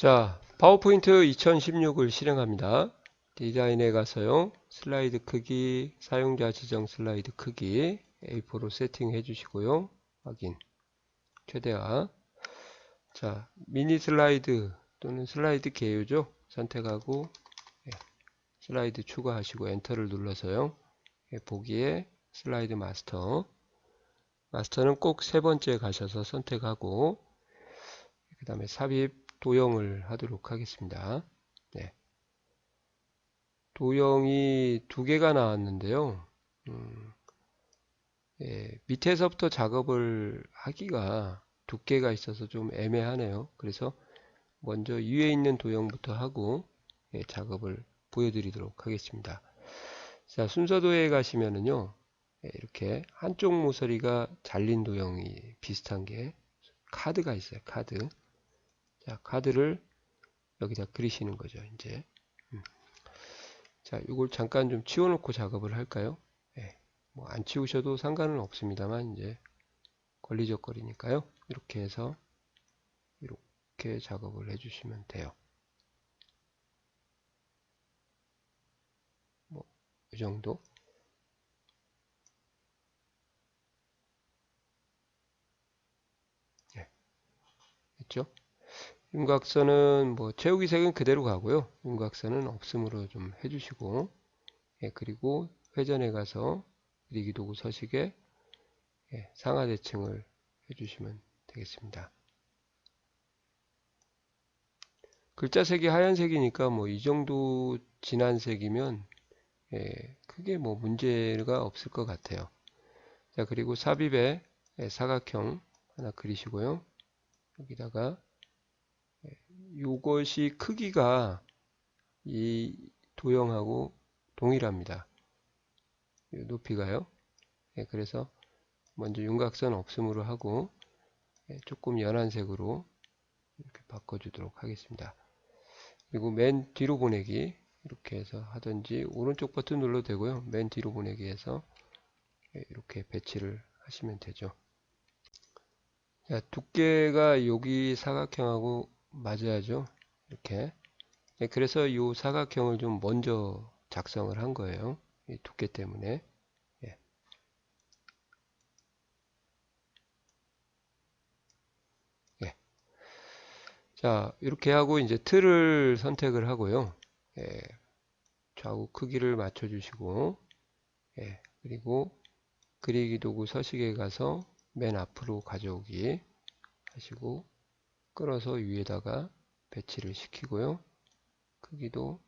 자, 파워포인트 2016을 실행합니다. 디자인에 가서요. 슬라이드 크기, 사용자 지정 슬라이드 크기 A4로 세팅해 주시고요. 확인, 최대화. 자, 미니 슬라이드 또는 슬라이드 개요죠. 선택하고 슬라이드 추가하시고 엔터를 눌러서요. 보기에 슬라이드 마스터. 마스터는 꼭 세 번째 가셔서 선택하고 그 다음에 삽입 도형을 하도록 하겠습니다. 네. 도형이 두 개가 나왔는데요. 밑에서부터 작업을 하기가 두께가 있어서 좀 애매하네요. 그래서 먼저 위에 있는 도형부터 하고 작업을 보여드리도록 하겠습니다. 자, 순서도에 가시면은요. 이렇게 한쪽 모서리가 잘린 도형이 비슷한 게 카드가 있어요. 카드. 자, 카드를 여기다 그리시는 거죠. 이제. 자, 이걸 잠깐 좀 치워놓고 작업을 할까요? 뭐 안 치우셔도 상관은 없습니다만 이제 걸리적거리니까요. 이렇게 해서 이렇게 작업을 해주시면 돼요. 뭐 이 정도. 됐죠? 윤곽선은 뭐 채우기 색은 그대로 가고요. 윤곽선은 없음으로 좀 해주시고, 그리고 회전에 가서 그리기 도구 서식에 상하 대칭을 해주시면 되겠습니다. 글자 색이 하얀색이니까 뭐 이 정도 진한 색이면 크게 뭐 문제가 없을 것 같아요. 자, 그리고 삽입에 사각형 하나 그리시고요. 여기다가 이것이 크기가 이 도형하고 동일합니다. 이 높이가요. 그래서 먼저 윤곽선 없음으로 하고 조금 연한 색으로 이렇게 바꿔주도록 하겠습니다. 그리고 맨 뒤로 보내기 이렇게 해서 하든지 오른쪽 버튼 눌러도 되고요. 맨 뒤로 보내기 해서 이렇게 배치를 하시면 되죠. 자, 두께가 여기 사각형하고 맞아야죠. 이렇게. 그래서 이 사각형을 좀 먼저 작성을 한 거예요. 이 두께 때문에. 예. 예. 자, 이렇게 하고 이제 틀을 선택을 하고요. 좌우 크기를 맞춰 주시고 그리고 그리기 도구 서식에 가서 맨 앞으로 가져오기 하시고 끌어서 위에다가 배치를 시키고요. 크기도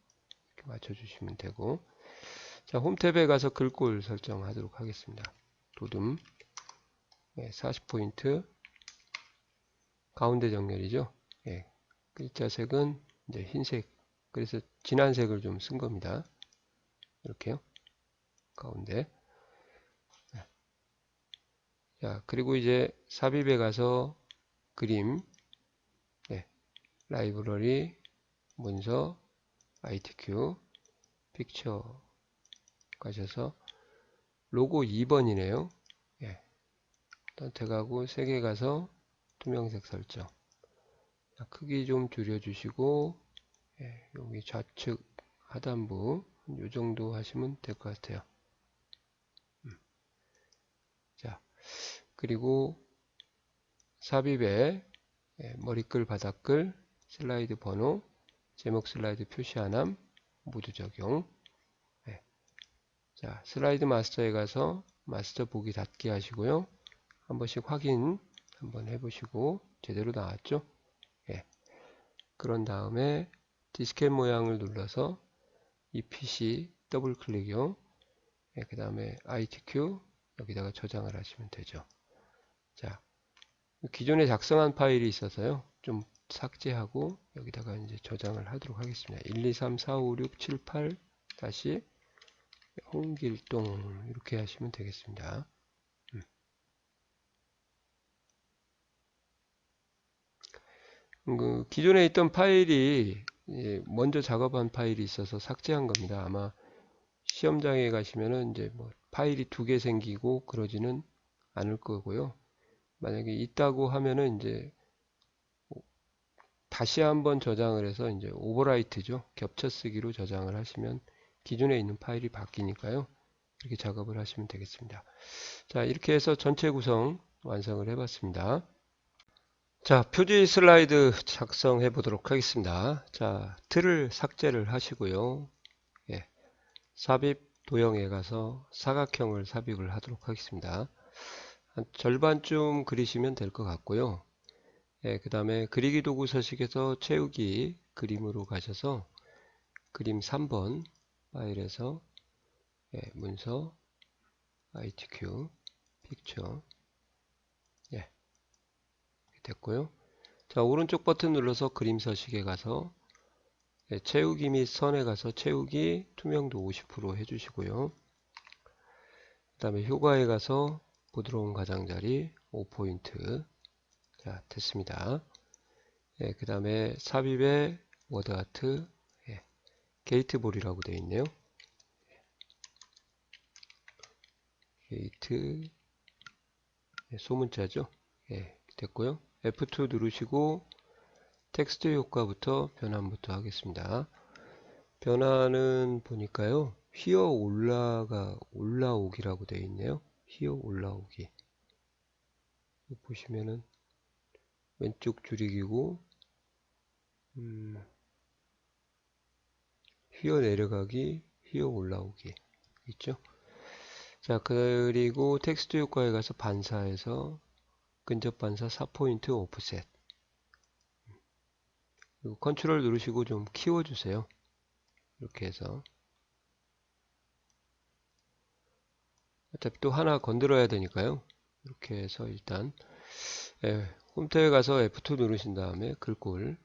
이렇게 맞춰 주시면 되고, 자, 홈 탭에 가서 글꼴 설정하도록 하겠습니다. 도듬 40포인트 가운데 정렬이죠. 글자 색은 이제 흰색, 그래서 진한 색을 좀 쓴 겁니다. 이렇게요. 가운데. 자, 그리고 이제 삽입에 가서 그림, 라이브러리, 문서, ITQ, 픽처 가셔서 로고 2번이네요. 선택하고 색에 가서 투명색 설정. 자, 크기 좀 줄여주시고 여기 좌측 하단부 이 정도 하시면 될 것 같아요. 자, 그리고 삽입에 머리글, 바닥글, 슬라이드 번호, 제목 슬라이드 표시 안함, 모두 적용. 자, 슬라이드 마스터에 가서 마스터 보기 닫기 하시고요. 한 번씩 확인 한번 해보시고 제대로 나왔죠? 그런 다음에 디스켓 모양을 눌러서 EPC 더블 클릭이요. 그 다음에 ITQ 여기다가 저장을 하시면 되죠. 자, 기존에 작성한 파일이 있어서요. 좀 삭제하고 여기다가 이제 저장을 하도록 하겠습니다. 1, 2, 3, 4, 5, 6, 7, 8 다시 홍길동 이렇게 하시면 되겠습니다. 그 기존에 있던 파일이 먼저 작업한 파일이 있어서 삭제한 겁니다. 아마 시험장에 가시면은 이제 뭐 파일이 두 개 생기고 그러지는 않을 거고요. 만약에 있다고 하면은 이제 다시 한번 저장을 해서 이제 오버라이트죠. 겹쳐 쓰기로 저장을 하시면 기존에 있는 파일이 바뀌니까요. 이렇게 작업을 하시면 되겠습니다. 자, 이렇게 해서 전체 구성 완성을 해봤습니다. 자, 표지 슬라이드 작성해 보도록 하겠습니다. 자, 틀을 삭제를 하시고요. 예, 삽입 도형에 가서 사각형을 삽입을 하도록 하겠습니다. 한 절반쯤 그리시면 될 것 같고요. 예, 그 다음에 그리기 도구 서식에서 채우기 그림으로 가셔서 그림 3번 파일에서 예, 문서 ITQ 픽처 예, 됐고요. 자, 오른쪽 버튼 눌러서 그림 서식에 가서 예, 채우기 및 선에 가서 채우기 투명도 50% 해주시고요. 그 다음에 효과에 가서 부드러운 가장자리 5포인트 자, 됐습니다. 예, 그 다음에 삽입에 워드아트 예, 게이트볼이라고 되어 있네요. 게이트 예, 소문자죠. 예, 됐고요. F2 누르시고 텍스트 효과부터 변환부터 하겠습니다. 변환은 보니까요. 휘어 올라오기라고 되어 있네요. 휘어 올라오기. 보시면은 왼쪽 줄이기고 휘어 내려가기, 휘어 올라오기 있죠. 자, 그리고 텍스트 효과에 가서 반사해서 근접 반사 4포인트 오프셋. 그리고 컨트롤 누르시고 좀 키워주세요. 이렇게 해서 어차피 또 하나 건드려야 되니까요. 이렇게 해서 일단 예, 홈택에 가서 F2 누르신 다음에 글꼴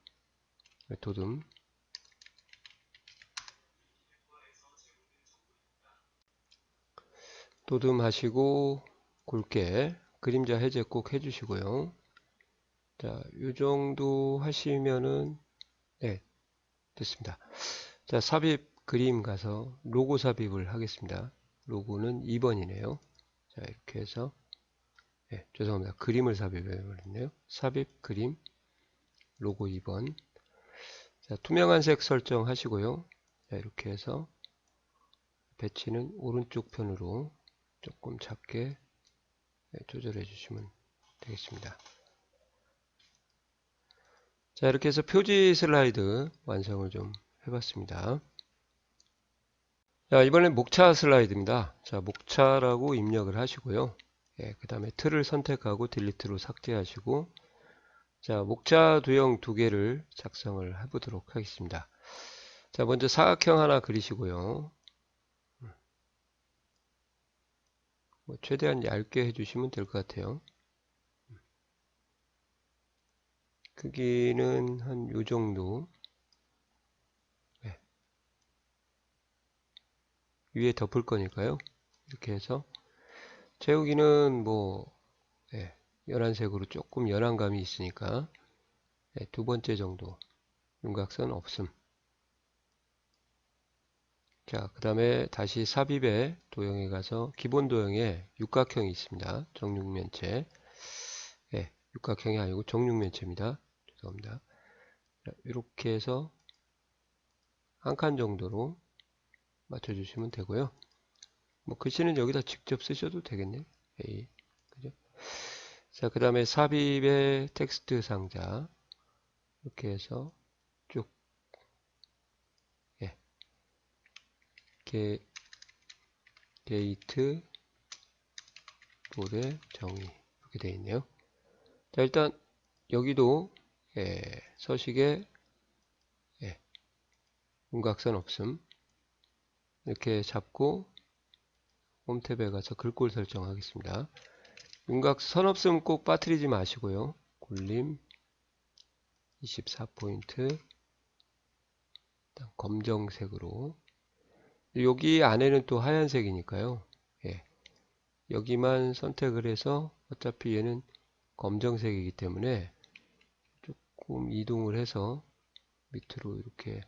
도듬 하시고 굵게 그림자 해제 꼭 해주시고요. 자, 이 정도 하시면은 네, 됐습니다. 자, 삽입 그림 가서 로고 삽입을 하겠습니다. 로고는 2번이네요. 자, 이렇게 해서 네, 죄송합니다. 그림을 삽입해 버렸네요. 삽입 그림 로고 2번. 자, 투명한 색 설정하시고요. 자, 이렇게 해서 배치는 오른쪽 편으로 조금 작게 조절해 주시면 되겠습니다. 자, 이렇게 해서 표지 슬라이드 완성을 좀 해봤습니다. 자, 이번엔 목차 슬라이드입니다. 자, 목차라고 입력을 하시고요. 예, 그 다음에 틀을 선택하고 딜리트로 삭제하시고 자, 목차 도형 두 개를 작성을 해보도록 하겠습니다. 자, 먼저 사각형 하나 그리시고요. 뭐 최대한 얇게 해주시면 될 것 같아요. 크기는 한 요 정도. 네. 위에 덮을 거니까요. 이렇게 해서 채우기는 뭐 네, 연한색으로 조금 연한 감이 있으니까 네, 두 번째 정도 윤곽선 없음. 자, 그 다음에 다시 삽입에 도형에 가서 기본 도형에 육각형이 있습니다. 정육면체. 네, 육각형이 아니고 정육면체입니다. 죄송합니다. 이렇게 해서 한 칸 정도로 맞춰주시면 되고요. 뭐 글씨는 여기다 직접 쓰셔도 되겠네요. A. 그죠? 자, 그 다음에 삽입의 텍스트 상자. 이렇게 해서 쭉, 예. 게이트 볼의 정의. 이렇게 되어 있네요. 자, 일단 여기도 예, 서식에 예, 윤곽선 없음 이렇게 잡고 홈탭에 가서 글꼴 설정하겠습니다. 윤곽선 없음 꼭 빠뜨리지 마시고요. 굴림 24포인트 검정색으로 여기 안에는 또 하얀색이니까요. 예, 여기만 선택을 해서 어차피 얘는 검정색이기 때문에 조금 이동을 해서 밑으로 이렇게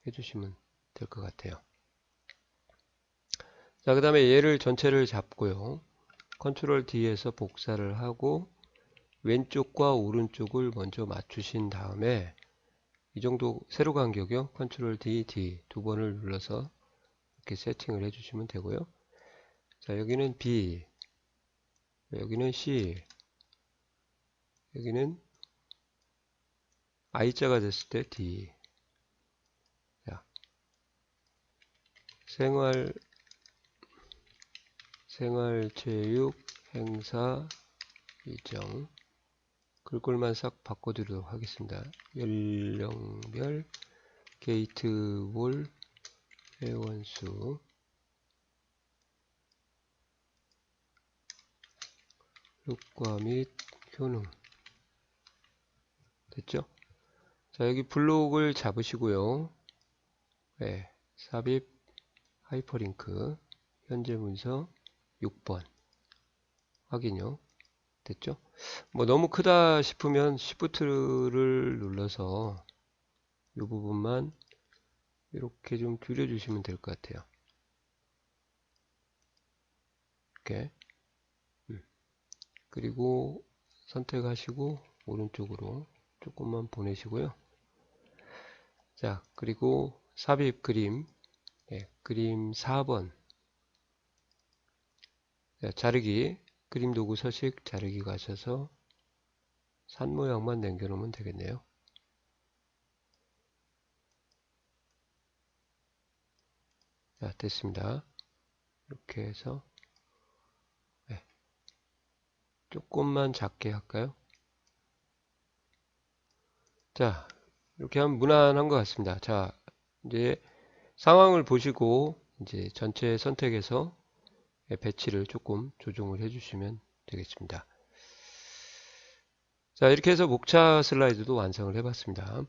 해주시면 될 것 같아요. 자, 그 다음에 얘를 전체를 잡고요. 컨트롤 D에서 복사를 하고 왼쪽과 오른쪽을 먼저 맞추신 다음에 이 정도 세로 간격이요. 컨트롤 D, D 두 번을 눌러서 이렇게 세팅을 해주시면 되고요. 자, 여기는 B, 여기는 C, 여기는 I자가 됐을 때 D. 자, 생활체육 행사 일정 글꼴만 싹 바꿔드리도록 하겠습니다. 연령별 게이트볼 회원수 효과 및 효능 됐죠? 자, 여기 블록을 잡으시고요. 네, 삽입 하이퍼링크 현재 문서 6번 확인요. 됐죠? 뭐 너무 크다 싶으면 Shift를 눌러서 이 부분만 이렇게 좀 줄여주시면 될 것 같아요. 이렇게. 그리고 선택하시고 오른쪽으로 조금만 보내시고요. 자, 그리고 삽입 그림, 그림 4번. 자, 자르기, 그림 도구 서식 자르기 가셔서 산 모양만 남겨놓으면 되겠네요. 자, 됐습니다. 이렇게 해서 조금만 작게 할까요? 자, 이렇게 하면 무난한 것 같습니다. 자, 이제 상황을 보시고 이제 전체 선택해서 배치를 조금 조정을 해주시면 되겠습니다. 자, 이렇게 해서 목차 슬라이드도 완성을 해봤습니다.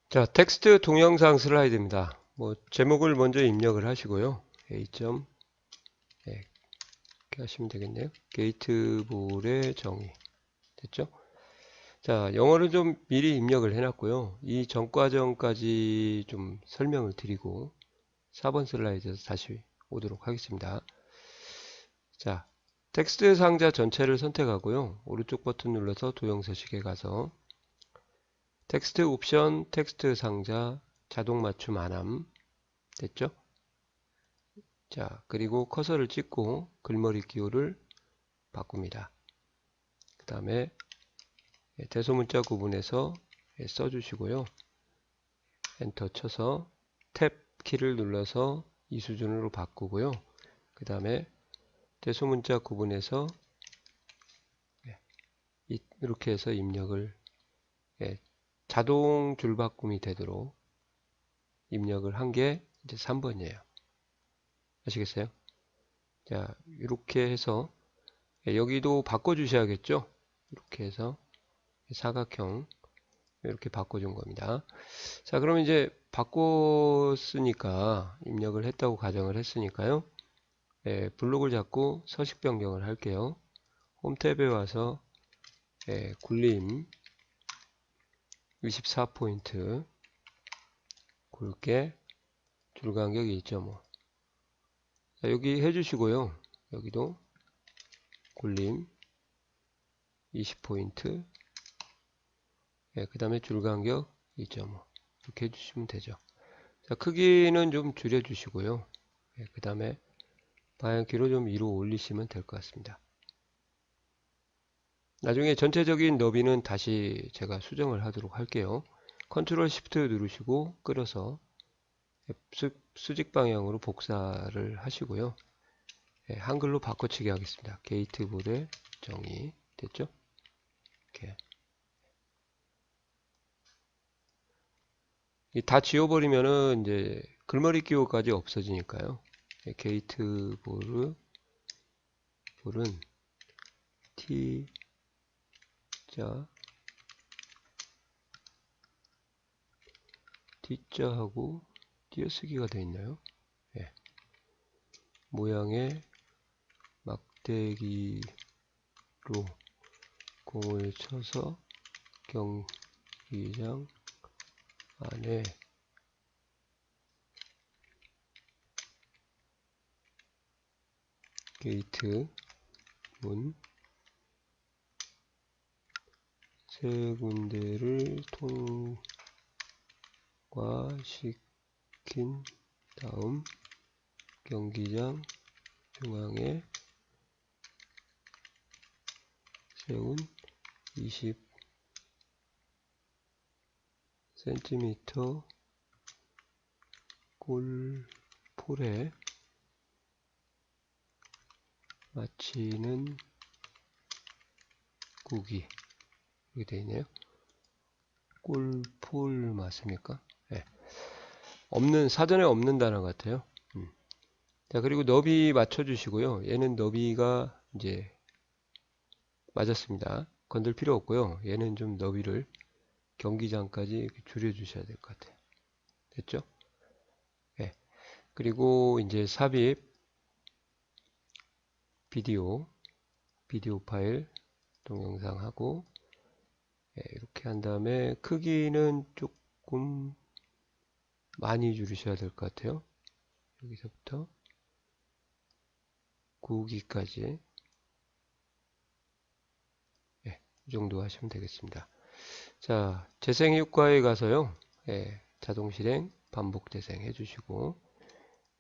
자, 텍스트 동영상 슬라이드입니다. 뭐 제목을 먼저 입력을 하시고요. A.이렇게 하시면 되겠네요. 게이트볼의 정의 됐죠? 자, 영어를 좀 미리 입력을 해놨고요. 이 전 과정까지 좀 설명을 드리고 4번 슬라이드에서 다시 오도록 하겠습니다. 자, 텍스트 상자 전체를 선택하고요. 오른쪽 버튼 눌러서 도형 서식에 가서 텍스트 옵션, 텍스트 상자, 자동 맞춤 안함 됐죠? 자, 그리고 커서를 찍고 글머리 기호를 바꿉니다. 그 다음에 대소문자 구분해서 써주시고요. 엔터 쳐서 탭 키를 눌러서 이 수준으로 바꾸고요. 그 다음에 대소문자 구분해서 이렇게 해서 입력을 자동 줄바꿈이 되도록 입력을 한 게 이제 3번이에요. 아시겠어요? 자, 이렇게 해서 여기도 바꿔주셔야겠죠? 이렇게 해서 사각형 이렇게 바꿔준 겁니다. 자, 그럼 이제 바꿨으니까 입력을 했다고 가정을 했으니까요. 블록을 잡고 서식 변경을 할게요. 홈 탭에 와서 굴림 24포인트 굵게 줄간격 1.5 여기 해주시고요. 여기도 굴림 20포인트 그 다음에 줄간격 2.5 이렇게 해주시면 되죠. 자, 크기는 좀 줄여주시고요. 그 다음에 방향키로 좀 위로 올리시면 될 것 같습니다. 나중에 전체적인 너비는 다시 제가 수정을 하도록 할게요. 컨트롤 시프트 누르시고 끌어서 수직 방향으로 복사를 하시고요. 한글로 바꿔치기 하겠습니다. 게이트볼의 정의 됐죠? 이렇게 다 지워버리면은 이제 글머리 기호까지 없어지니까요. 게이트볼은 T자하고 띄어쓰기가 되어 있나요? 모양의 막대기로 공을 쳐서 경기장 안에 게이트 문 세 군데를 통과시킨 다음 경기장 중앙에 세운 20cm 골폴에 마치는 구기. 이렇게 되어 있네요. 골폴 맞습니까? 네. 사전에 없는 단어 같아요. 자, 그리고 너비 맞춰주시고요. 얘는 너비가 이제 맞았습니다. 건들 필요 없고요. 얘는 좀 너비를 경기장까지 이렇게 줄여주셔야 될 것 같아요. 됐죠? 네. 그리고 이제 삽입 비디오 파일 동영상하고 이렇게 한 다음에 크기는 조금 많이 줄이셔야 될 것 같아요. 여기서부터 9기까지 이 정도 하시면 되겠습니다. 자, 재생 효과에 가서요. 자동 실행, 반복 재생 해주시고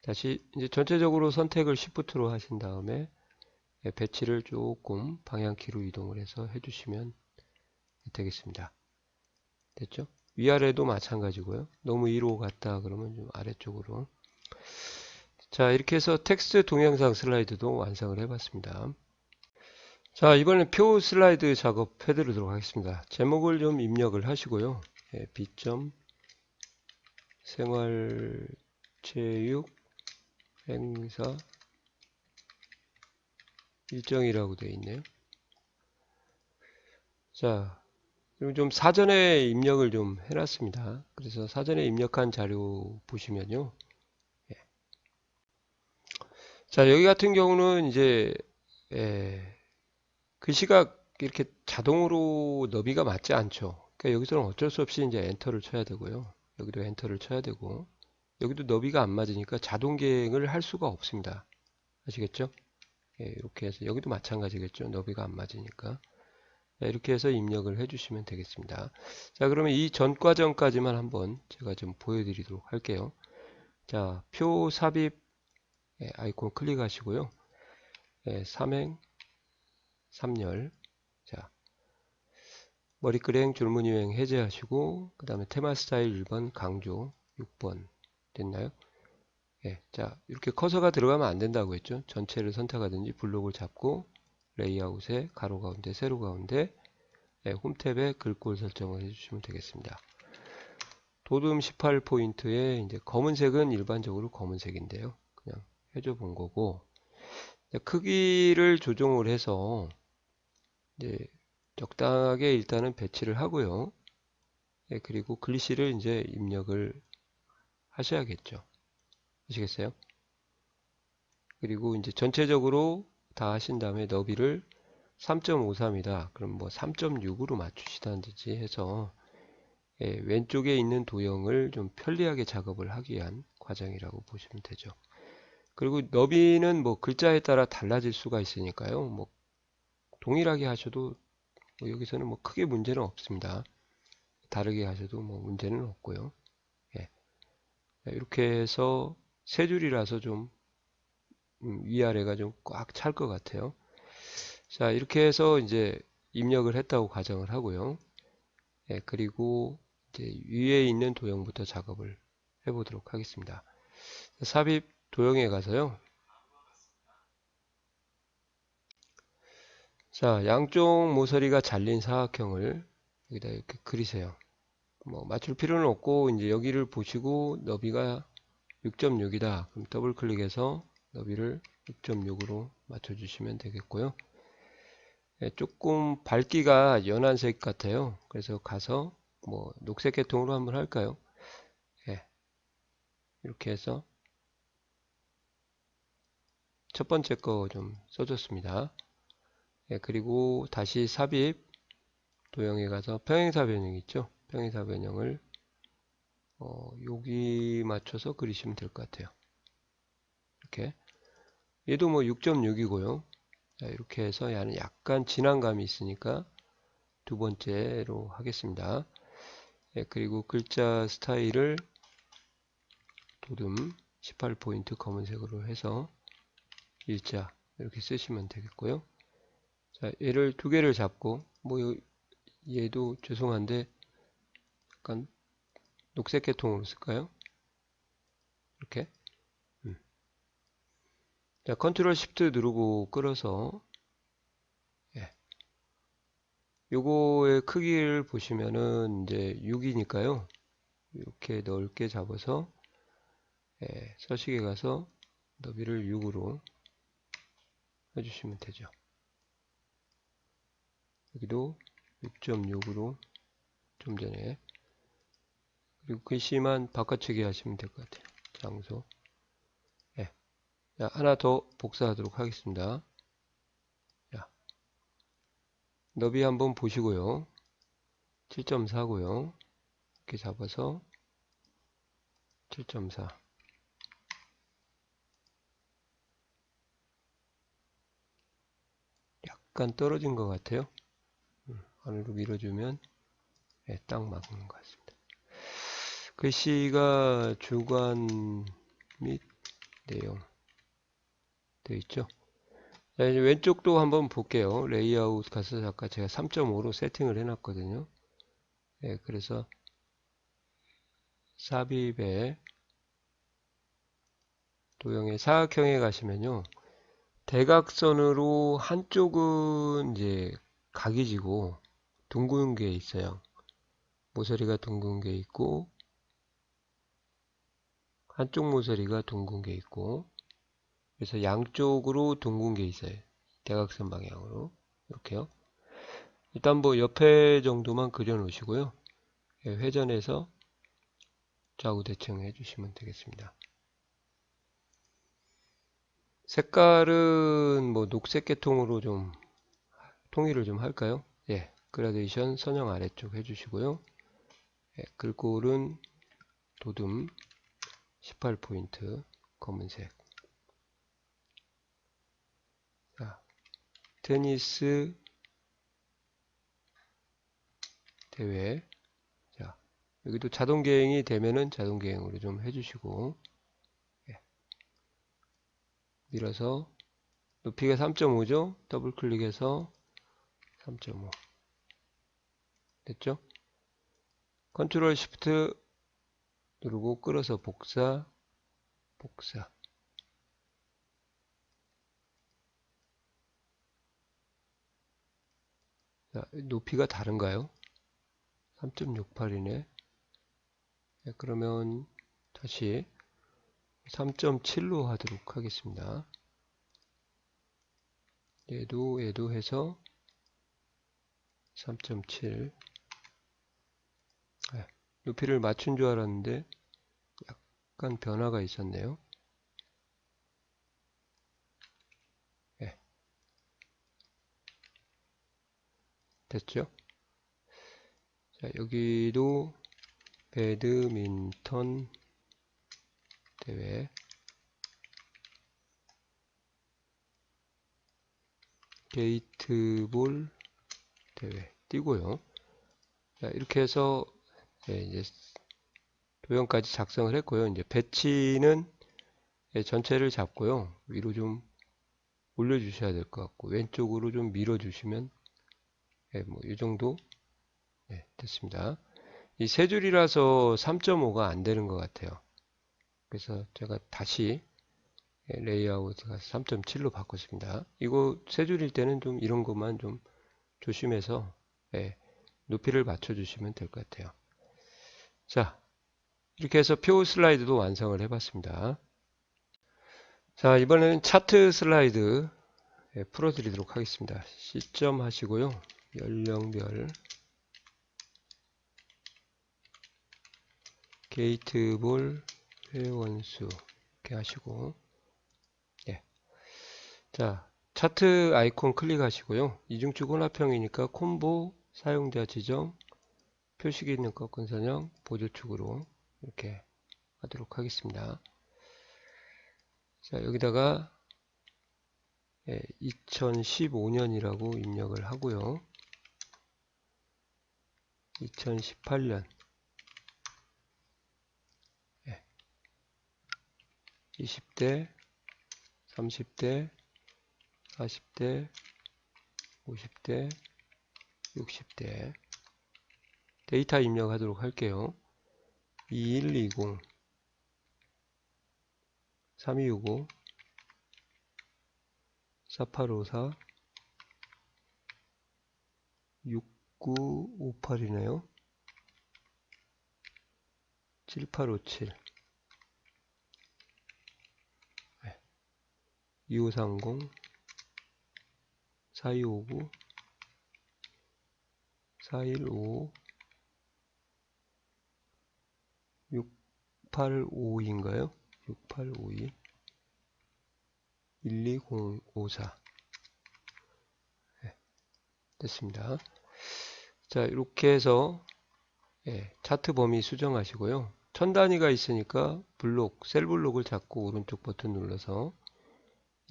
다시 이제 전체적으로 선택을 Shift로 하신 다음에 배치를 조금 방향키로 이동을 해서 해주시면 되겠습니다. 됐죠? 위아래도 마찬가지고요. 너무 위로 갔다 그러면 좀 아래쪽으로. 자, 이렇게 해서 텍스트 동영상 슬라이드도 완성을 해봤습니다. 자, 이번엔 표 슬라이드 작업 해드리도록 하겠습니다. 제목을 좀 입력을 하시고요. B.생활체육 행사 일정이라고 되어 있네요. 자, 그리고 좀 사전에 입력을 좀 해놨습니다. 그래서 사전에 입력한 자료 보시면요. 자, 여기 같은 경우는 이제 글씨가 이렇게 자동으로 너비가 맞지 않죠. 그러니까 여기서는 어쩔 수 없이 이제 엔터를 쳐야 되고요. 여기도 엔터를 쳐야 되고, 여기도 너비가 안 맞으니까 자동 기행을 할 수가 없습니다. 아시겠죠? 이렇게 해서 여기도 마찬가지겠죠. 너비가 안 맞으니까. 이렇게 해서 입력을 해주시면 되겠습니다. 자, 그러면 이 전 과정까지만 한번 제가 좀 보여드리도록 할게요. 자, 표 삽입 아이콘 클릭하시고요. 삼행 3열. 자, 머리끄랭 줄무늬 유행 해제하시고 그 다음에 테마 스타일 1번 강조 6번 됐나요? 자, 이렇게 커서가 들어가면 안 된다고 했죠. 전체를 선택하든지 블록을 잡고 레이아웃에 가로 가운데 세로 가운데 홈탭에 글꼴 설정을 해주시면 되겠습니다. 도둠 18포인트에 이제 검은색은 일반적으로 검은색인데요. 그냥 해줘 본 거고 크기를 조정을 해서 이제 적당하게 일단은 배치를 하고요. 그리고 글씨를 이제 입력을 하셔야겠죠. 아시겠어요? 그리고 이제 전체적으로 다 하신 다음에 너비를 3.53이다. 그럼 뭐 3.6으로 맞추시다든지 해서 왼쪽에 있는 도형을 좀 편리하게 작업을 하기 위한 과정이라고 보시면 되죠. 그리고 너비는 뭐 글자에 따라 달라질 수가 있으니까요. 뭐 동일하게 하셔도 뭐 여기서는 뭐 크게 문제는 없습니다. 다르게 하셔도 뭐 문제는 없고요. 이렇게 해서 세 줄이라서 좀 위아래가 좀 꽉 찰 것 같아요. 자, 이렇게 해서 이제 입력을 했다고 가정을 하고요. 그리고 이제 위에 있는 도형부터 작업을 해보도록 하겠습니다. 삽입 도형에 가서요. 자, 양쪽 모서리가 잘린 사각형을 여기다 이렇게 그리세요. 뭐 맞출 필요는 없고 이제 여기를 보시고 너비가 6.6이다. 그럼 더블 클릭해서 너비를 6.6으로 맞춰주시면 되겠고요. 조금 밝기가 연한색 같아요. 그래서 가서 뭐 녹색 계통으로 한번 할까요? 이렇게 해서 첫 번째 거 좀 써줬습니다. 그리고 다시 삽입 도형에 가서 평행사 변형 있죠? 평행사 변형을 여기 맞춰서 그리시면 될 것 같아요. 이렇게 얘도 뭐 6.6이고요. 이렇게 해서 얘는 약간 진한 감이 있으니까 두 번째로 하겠습니다. 예, 그리고 글자 스타일을 도듬 18포인트 검은색으로 해서 일자 이렇게 쓰시면 되겠고요. 자, 얘를 두 개를 잡고 얘도 죄송한데 약간 녹색 계통으로 쓸까요? 이렇게. 자, 컨트롤 시프트 누르고 끌어서 예. 요거의 크기를 보시면은 이제 6이니까요. 이렇게 넓게 잡아서 예, 서식에 가서 너비를 6으로 해주시면 되죠. 여기도 6.6으로 좀 전에 그리고 글씨만 바꿔치기 하시면 될 것 같아요. 장소. 예. 자, 하나 더 복사하도록 하겠습니다. 자, 너비 한번 보시고요. 7.4고요. 이렇게 잡아서 7.4. 약간 떨어진 것 같아요. 안으로 밀어주면 예, 딱 맞는 것 같습니다. 글씨가 주관 및 내용 되어 있죠. 자, 이제 왼쪽도 한번 볼게요. 레이아웃 가서 아까 제가 3.5로 세팅을 해놨거든요. 예, 그래서 삽입에 도형의 사각형에 가시면요. 대각선으로 한쪽은 이제 각이 지고 둥근 게 있어요. 모서리가 둥근 게 있고 한쪽 모서리가 둥근 게 있고 그래서 양쪽으로 둥근 게 있어요. 대각선 방향으로 이렇게요. 일단 옆에 정도만 그려 놓으시고요. 회전해서 좌우 대칭해 주시면 되겠습니다. 색깔은 녹색 계통으로 좀 통일을 좀 할까요? 예, 그라데이션 선형 아래쪽 해주시고요. 예, 글꼴은 도듬 18포인트 검은색. 자, 테니스 대회. 자, 여기도 자동 개행이 되면은 자동 개행으로 좀 해주시고, 예, 밀어서 높이가 3.5죠? 더블 클릭해서 3.5 됐죠? 컨트롤 시프트 누르고 끌어서 복사. 자, 높이가 다른가요? 3.68이네. 네, 그러면 다시 3.7로 하도록 하겠습니다. 얘도 해서 3.7. 네, 높이를 맞춘 줄 알았는데 약간 변화가 있었네요. 네, 됐죠? 자, 여기도 배드민턴 대회 게이트볼 대회 띄고요. 자, 이렇게 해서 이제 도형까지 작성을 했고요. 이제 배치는 전체를 잡고요. 위로 좀 올려주셔야 될 것 같고 왼쪽으로 좀 밀어주시면 이 정도 됐습니다. 이 세 줄이라서 3.5가 안 되는 것 같아요. 그래서 제가 다시 레이아웃 가서 3.7로 바꿨습니다. 이거 세 줄일 때는 좀 이런 것만 좀 조심해서 높이를 맞춰주시면 될 것 같아요. 자, 이렇게 해서 표 슬라이드도 완성을 해봤습니다. 자, 이번에는 차트 슬라이드 풀어드리도록 하겠습니다. 시점 하시고요. 연령별 게이트볼 회원수 이렇게 하시고 자, 차트 아이콘 클릭하시고요. 이중축 혼합형이니까 콤보 사용자 지정 표식이 있는 꺾은 선형 보조축으로 이렇게 하도록 하겠습니다. 자, 여기다가 2015년이라고 입력을 하고요. 2018년 20대, 30대, 40대, 50대, 60대 데이터 입력하도록 할게요. 2120 3265 4854 6958이네요. 7857 2530 4259 4155 6852인가요? 6852 12054 됐습니다. 자, 이렇게 해서 차트 범위 수정하시고요. 천 단위가 있으니까 블록, 셀 블록을 잡고 오른쪽 버튼 눌러서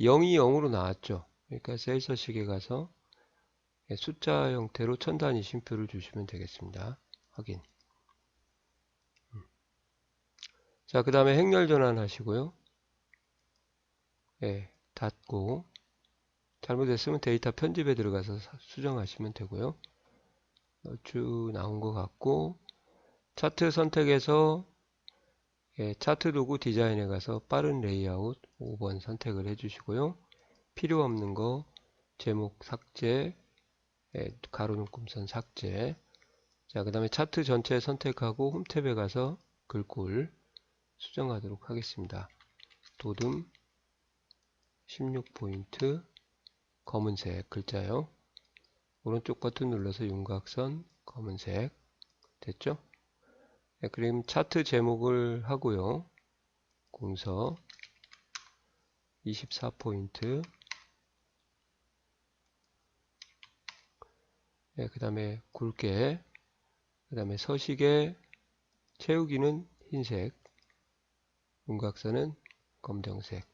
0이 0으로 나왔죠. 그러니까 셀 서식에 가서 숫자 형태로 천 단위 쉼표를 주시면 되겠습니다. 확인. 자, 그 다음에 행렬 전환 하시고요. 닫고 잘못했으면 데이터 편집에 들어가서 수정하시면 되고요. 쭉 나온 것 같고 차트 선택해서 차트 도구 디자인에 가서 빠른 레이아웃 5번 선택을 해주시고요. 필요 없는 거 제목 삭제, 가로 눈금선 삭제. 자, 그 다음에 차트 전체 선택하고 홈 탭에 가서 글꼴 수정하도록 하겠습니다. 도듬 16포인트 검은색 글자요. 오른쪽 버튼 눌러서 윤곽선 검은색 됐죠? 그림 차트 제목을 하고요. 공서 24포인트 그 다음에 굵게 그 다음에 서식에 채우기는 흰색 윤곽선은 검정색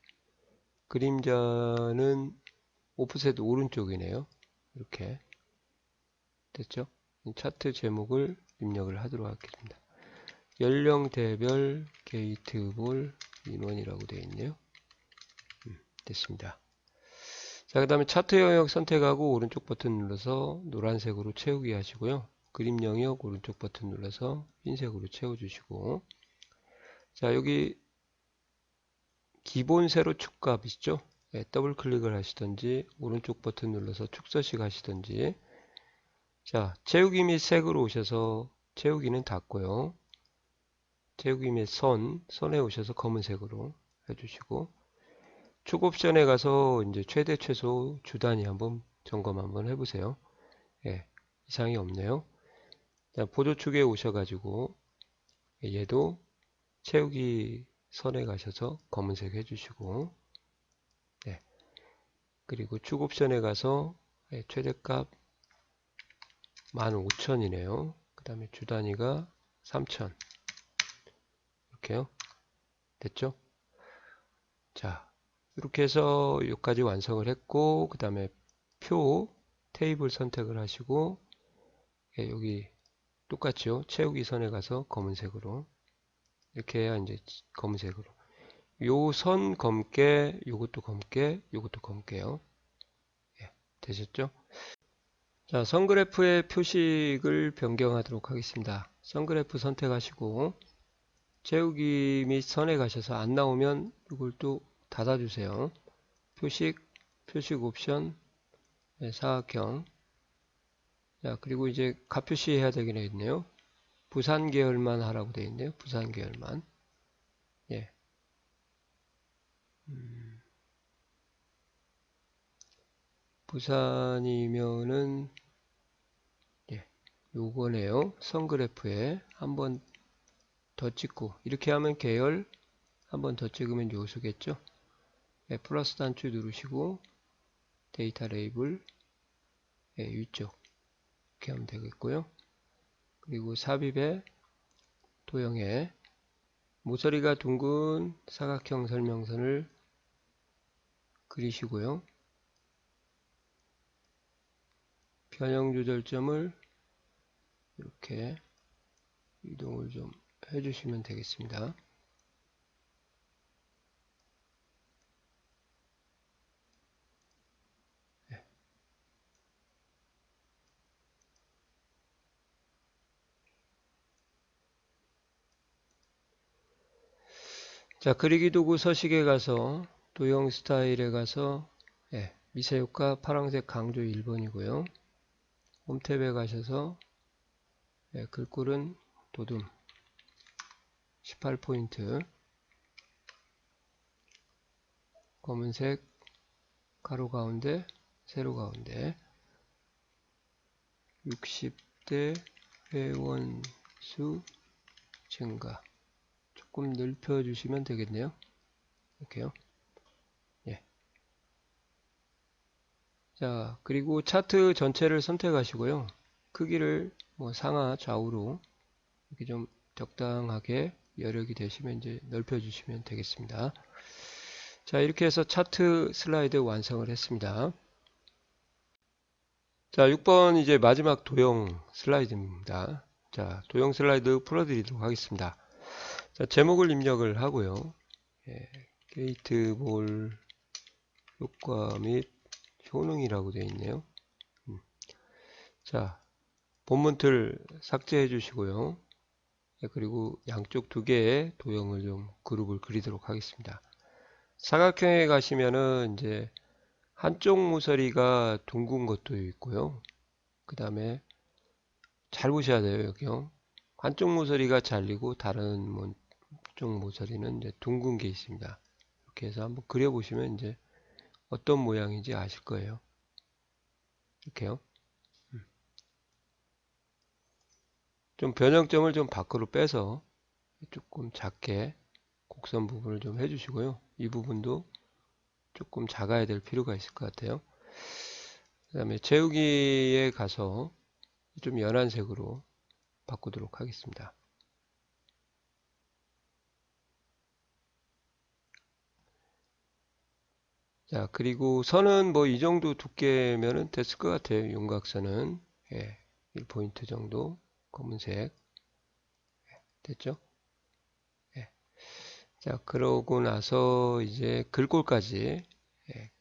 그림자는 오프셋 오른쪽이네요. 이렇게 됐죠? 차트 제목을 입력을 하도록 하겠습니다. 연령대별 게이트볼 인원이라고 되어 있네요. 됐습니다. 자, 그 다음에 차트 영역 선택하고 오른쪽 버튼 눌러서 노란색으로 채우기 하시고요. 그림 영역 오른쪽 버튼 눌러서 흰색으로 채워주시고 자, 여기 기본 세로 축값 있죠? 더블 클릭을 하시던지 오른쪽 버튼 눌러서 축서식 하시던지 자, 채우기 및 색으로 오셔서 채우기는 닫고요. 채우기 및 선에 오셔서 검은색으로 해주시고 축 옵션에 가서 이제 최대 최소 주 단위 한번 점검 한번 해보세요. 이상이 없네요. 보조축에 오셔가지고 얘도 채우기 선에 가셔서 검은색 해주시고 그리고 축 옵션에 가서 최대값 15,000이네요. 그 다음에 주 단위가 3,000 이렇게요. 됐죠? 자, 이렇게 해서 여기까지 완성을 했고 그 다음에 표 테이블 선택을 하시고 여기 똑같죠? 채우기 선에 가서 검은색으로 이렇게 해야 이제 검은색으로 요 선 검게 요것도 검게 요것도 검게요. 되셨죠? 자, 선그래프의 표식을 변경하도록 하겠습니다. 선그래프 선택하시고 채우기 및 선에 가셔서 안 나오면 이걸 또 닫아주세요. 표식 옵션 사각형 자, 그리고 이제 값표시 해야 되겠네요. 부산 계열만 하라고 되어 있네요. 부산 계열만 부산이면은 요거네요. 선그래프에 한번 더 찍고 이렇게 하면 계열 한번 더 찍으면 요수겠죠. 플러스 단추 누르시고 데이터 레이블 위쪽 이렇게 하면 되겠고요. 그리고 삽입에 도형에 모서리가 둥근 사각형 설명선을 그리시고요. 변형 조절점을 이렇게 이동을 좀 해주시면 되겠습니다. 자, 그리기 도구 서식에 가서 도형 스타일에 가서 미세 효과 파란색 강조 1번이고요. 홈 탭에 가셔서 글꼴은 도둠 18포인트 검은색 가로 가운데 세로 가운데 60대 회원수 증가 조금 넓혀 주시면 되겠네요. 이렇게요. 예. 자, 그리고 차트 전체를 선택하시고요. 크기를 뭐 상하 좌우로 이렇게 좀 적당하게 여력이 되시면 이제 넓혀 주시면 되겠습니다. 자, 이렇게 해서 차트 슬라이드 완성을 했습니다. 자, 6번 이제 마지막 도형 슬라이드입니다. 자, 도형 슬라이드 풀어드리도록 하겠습니다. 자, 제목을 입력을 하고요. 게이트볼 효과 및 효능이라고 되어 있네요. 자, 본문틀 삭제해 주시고요. 그리고 양쪽 두 개의 도형을 좀 그룹을 그리도록 하겠습니다. 사각형에 가시면은 이제 한쪽 모서리가 둥근 것도 있고요. 그 다음에 잘 보셔야 돼요. 여기요. 한쪽 모서리가 잘리고 다른 쪽 모서리는 이제 둥근 게 있습니다. 이렇게 해서 한번 그려보시면 이제 어떤 모양인지 아실 거예요. 이렇게요. 좀 변형점을 좀 밖으로 빼서 조금 작게 곡선 부분을 좀 해주시고요. 이 부분도 조금 작아야 될 필요가 있을 것 같아요. 그 다음에 채우기에 가서 좀 연한 색으로 바꾸도록 하겠습니다. 자, 그리고 선은 뭐 이 정도 두께면은 됐을 것 같아요. 윤곽선은 1포인트 정도 검은색 됐죠? 예. 자, 그러고 나서 이제 글꼴까지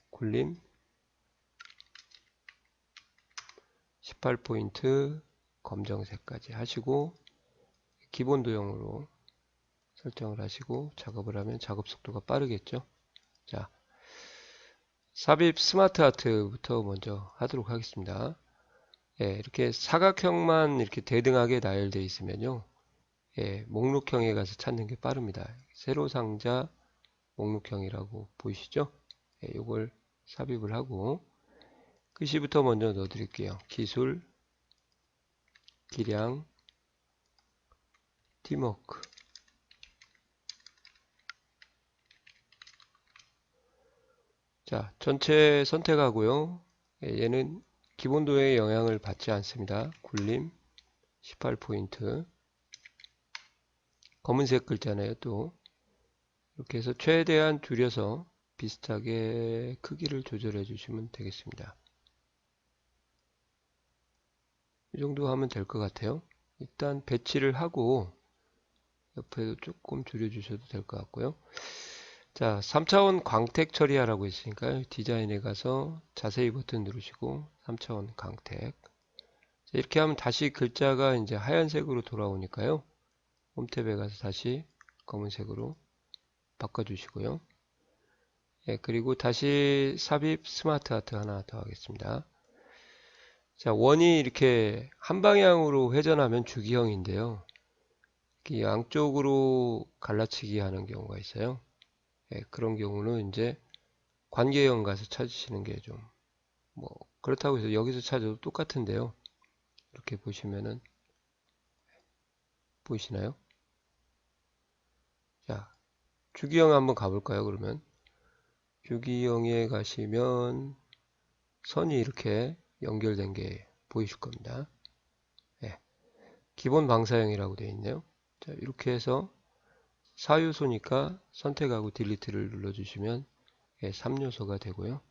굴림 18포인트 검정색까지 하시고 기본 도형으로 설정을 하시고 작업을 하면 작업 속도가 빠르겠죠. 자, 삽입 스마트 아트부터 먼저 하도록 하겠습니다. 이렇게 사각형만 이렇게 대등하게 나열되어 있으면요. 목록형에 가서 찾는 게 빠릅니다. 세로 상자 목록형이라고 보이시죠? 이걸 삽입을 하고 글씨부터 먼저 넣어 드릴게요. 기술, 기량, 팀워크. 자, 전체 선택하고요. 얘는 기본도에 영향을 받지 않습니다. 굴림 18포인트 검은색 글자네요. 또 이렇게 해서 최대한 줄여서 비슷하게 크기를 조절해 주시면 되겠습니다. 이 정도 하면 될 것 같아요. 일단 배치를 하고 옆에도 조금 줄여 주셔도 될 것 같고요. 자, 3차원 광택 처리하라고 했으니까요. 디자인에 가서 자세히 버튼 누르시고 3차원 광택. 자, 이렇게 하면 다시 글자가 이제 하얀색으로 돌아오니까요. 홈탭에 가서 다시 검은색으로 바꿔주시고요. 그리고 다시 삽입 스마트 아트 하나 더 하겠습니다. 자, 원이 이렇게 한 방향으로 회전하면 주기형인데요. 양쪽으로 갈라치기 하는 경우가 있어요. 그런 경우는 이제 관계형 가서 찾으시는 게 좀 뭐 그렇다고 해서 여기서 찾아도 똑같은데요. 이렇게 보시면은 보이시나요? 자, 주기형 한번 가볼까요? 그러면 주기형에 가시면 선이 이렇게 연결된 게 보이실 겁니다. 기본 방사형이라고 되어 있네요. 자, 이렇게 해서 사유소니까 선택하고 딜리트를 눌러주시면 3요소가 되고요.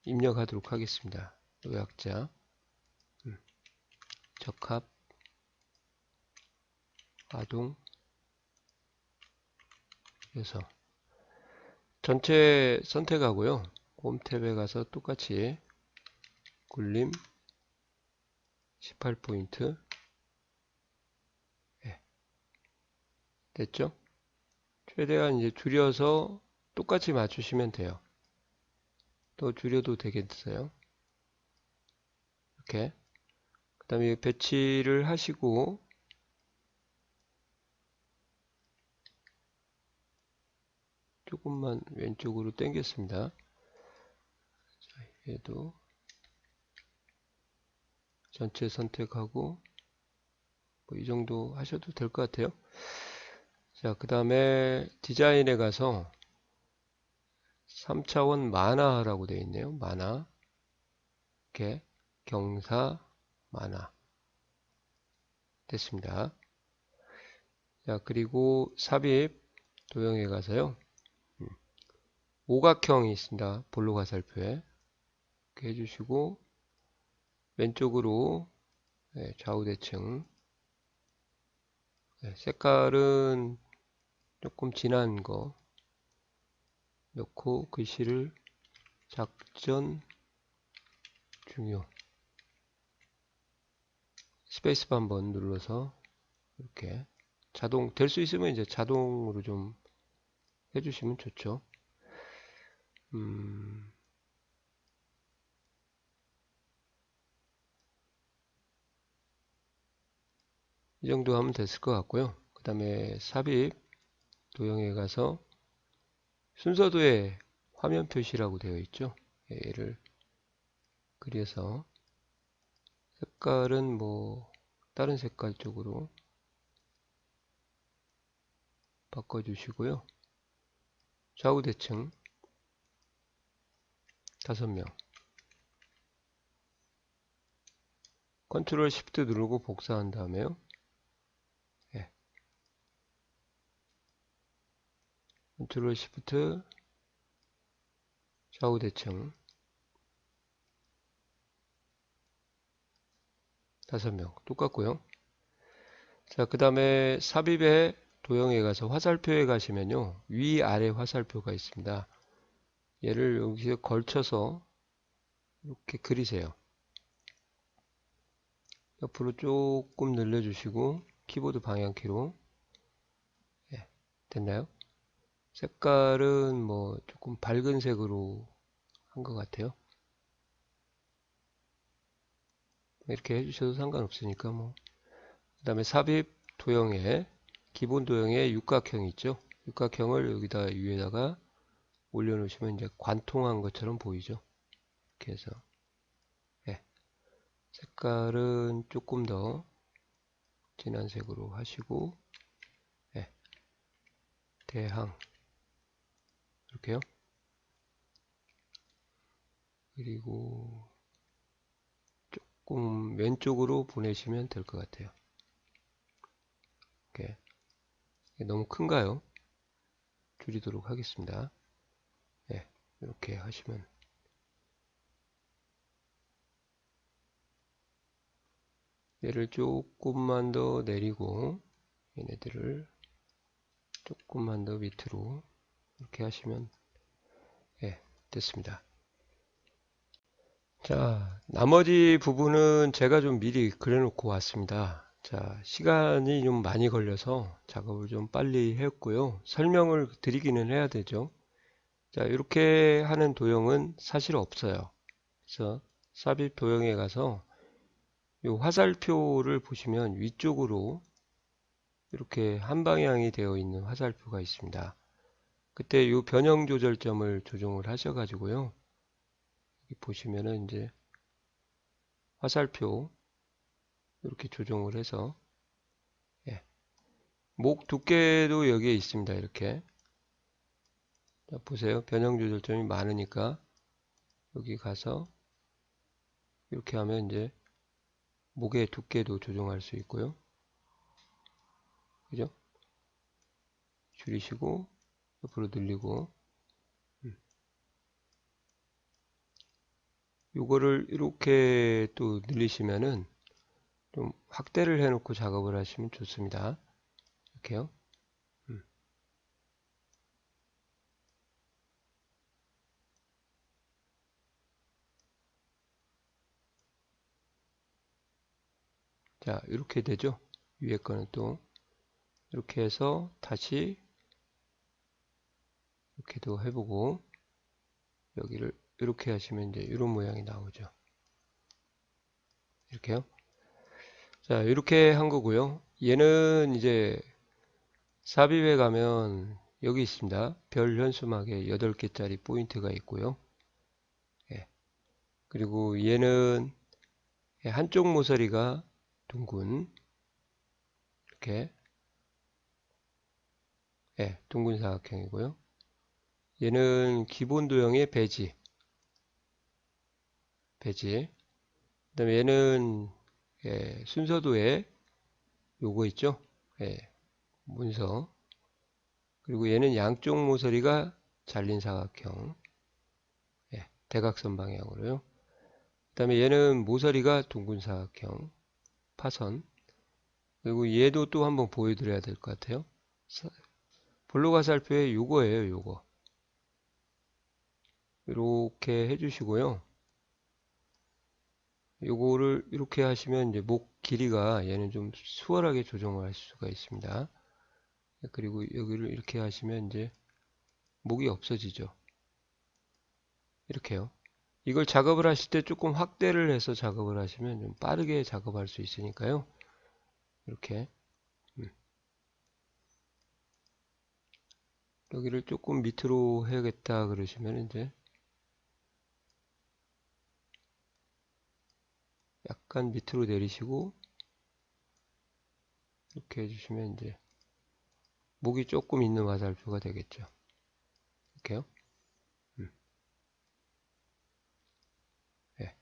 입력하도록 하겠습니다. 요약자 적합, 아동, 요소. 전체 선택하고요. 홈 탭에 가서 똑같이 굴림 18포인트. 됐죠? 최대한 이제 줄여서 똑같이 맞추시면 돼요. 더 줄여도 되겠어요. 이렇게. 그 다음에 배치를 하시고, 조금만 왼쪽으로 당겼습니다. 얘도 전체 선택하고, 뭐 이 정도 하셔도 될 것 같아요. 자, 그 다음에 디자인에 가서 3차원 만화라고 되어 있네요. 만화. 이렇게 경사 만화. 됐습니다. 자, 그리고 삽입 도형에 가서요. 오각형이 있습니다. 볼록 화살표에. 이렇게 해주시고, 왼쪽으로 좌우 대칭. 색깔은 조금 진한 거 넣고 글씨를 작전 중요. 스페이스바 한번 눌러서 이렇게 자동 될 수 있으면 이제 자동으로 좀 해주시면 좋죠. 이 정도 하면 됐을 것 같고요. 그 다음에 삽입 도형에 가서 순서도에 화면 표시라고 되어 있죠. 얘를 그려서 색깔은 뭐 다른 색깔 쪽으로 바꿔주시고요. 좌우 대칭 5명. 컨트롤 시프트 누르고 복사한 다음에요. 컨트롤 시프트 좌우 대칭 5명 똑같고요. 자, 그 다음에 삽입의 도형에 가서 화살표에 가시면요. 위아래 화살표가 있습니다. 얘를 여기서 걸쳐서 이렇게 그리세요. 옆으로 조금 늘려주시고 키보드 방향키로 됐나요? 색깔은 뭐 조금 밝은 색으로 한 것 같아요. 이렇게 해주셔도 상관없으니까 뭐. 그 다음에 삽입 도형에 기본 도형에 육각형이 있죠. 육각형을 여기다 위에다가 올려놓으시면 이제 관통한 것처럼 보이죠. 이렇게 해서 색깔은 조금 더 진한 색으로 하시고 대항 이렇게요. 그리고 조금 왼쪽으로 보내시면 될 것 같아요. 이렇게. 너무 큰가요? 줄이도록 하겠습니다. 이렇게 하시면 얘를 조금만 더 내리고 얘네들을 조금만 더 밑으로 이렇게 하시면 됐습니다. 자, 나머지 부분은 제가 좀 미리 그려놓고 왔습니다. 자, 시간이 좀 많이 걸려서 작업을 좀 빨리 했고요. 설명을 드리기는 해야 되죠. 자, 이렇게 하는 도형은 사실 없어요. 그래서 삽입 도형에 가서 이 화살표를 보시면 위쪽으로 이렇게 한 방향이 되어 있는 화살표가 있습니다. 그때 이 변형 조절점을 조정을 하셔가지고요. 여기 보시면은 이제 화살표 이렇게 조정을 해서 목 두께도 여기에 있습니다. 이렇게 자, 보세요. 변형 조절점이 많으니까 여기 가서 이렇게 하면 이제 목의 두께도 조정할 수 있고요. 그죠? 줄이시고 옆으로 늘리고 요거를 이렇게 또 늘리시면은 좀 확대를 해놓고 작업을 하시면 좋습니다. 이렇게요. 자, 이렇게 되죠. 위에 거는 또 이렇게 해서 다시 이렇게도 해보고 여기를 이렇게 하시면 이제 이런 모양이 나오죠. 이렇게요. 자, 이렇게 한 거고요. 얘는 이제 삽입에 가면 여기 있습니다. 별 현수막에 8개짜리 포인트가 있고요. 예. 그리고 얘는 한쪽 모서리가 둥근 이렇게 둥근 사각형이고요. 얘는 기본 도형의 배지. 그 다음에 얘는 순서도에 요거 있죠. 문서. 그리고 얘는 양쪽 모서리가 잘린 사각형. 대각선 방향으로요. 그 다음에 얘는 모서리가 둥근 사각형. 파선. 그리고 얘도 또 한번 보여드려야 될 것 같아요. 볼로가살표의 요거예요, 요거. 이렇게 해주시고요. 요거를 이렇게 하시면 이제 목 길이가 얘는 좀 수월하게 조정을 할 수가 있습니다. 그리고 여기를 이렇게 하시면 이제 목이 없어지죠. 이렇게요. 이걸 작업을 하실 때 조금 확대를 해서 작업을 하시면 좀 빠르게 작업할 수 있으니까요. 이렇게 여기를 조금 밑으로 해야겠다 그러시면 이제 약간 밑으로 내리시고 이렇게 해주시면 이제 목이 조금 있는 화살표가 되겠죠. 이렇게요. 예.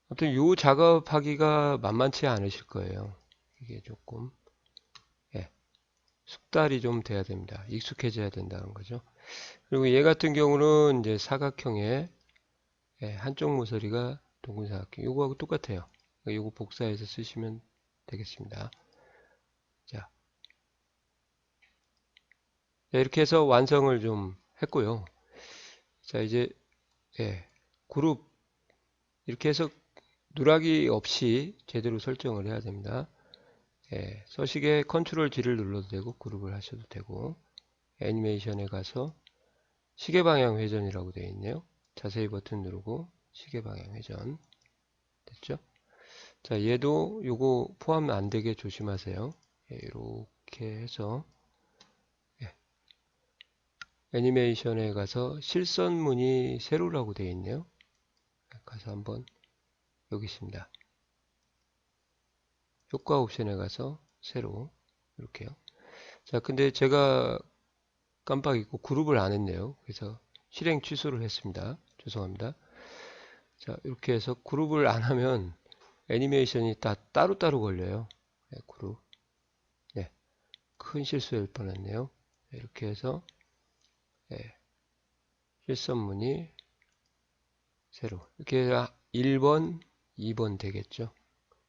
아무튼 요 작업하기가 만만치 않으실 거예요. 이게 조금 숙달이 좀 돼야 됩니다. 익숙해져야 된다는 거죠. 그리고 얘 같은 경우는 이제 사각형의 한쪽 모서리가 둥근 사각형. 요거하고 똑같아요. 요거 복사해서 쓰시면 되겠습니다. 자, 이렇게 해서 완성을 좀 했고요. 자, 이제 그룹 이렇게 해서 누락이 없이 제대로 설정을 해야 됩니다. 서식에 컨트롤 G를 눌러도 되고 그룹을 하셔도 되고 애니메이션에 가서 시계 방향 회전이라고 되어 있네요. 자세히 버튼 누르고 시계 방향 회전 됐죠? 자, 얘도 요거 포함 안 되게 조심하세요. 이렇게 해서 애니메이션에 가서 실선무늬 세로라고 되어 있네요. 가서 한번 여기 있습니다. 효과 옵션에 가서 세로 이렇게요. 자, 근데 제가 깜빡 잊고 그룹을 안 했네요. 그래서 실행 취소를 했습니다. 죄송합니다. 자, 이렇게 해서 그룹을 안 하면 애니메이션이 다 따로따로 걸려요. 그룹. 큰 실수할 뻔했네요. 이렇게 해서 실선무늬 세로 이렇게 1번, 2번 되겠죠.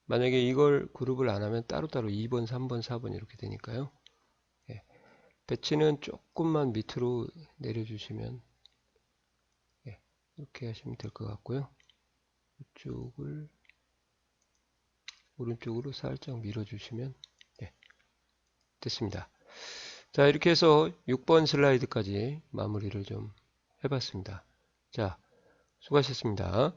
만약에 이걸 그룹을 안 하면 따로따로 2번, 3번, 4번 이렇게 되니까요. 배치는 조금만 밑으로 내려주시면 이렇게 하시면 될 것 같고요. 이쪽을 오른쪽으로 살짝 밀어주시면 됐습니다. 자, 이렇게 해서 6번 슬라이드까지 마무리를 좀 해봤습니다. 자, 수고하셨습니다.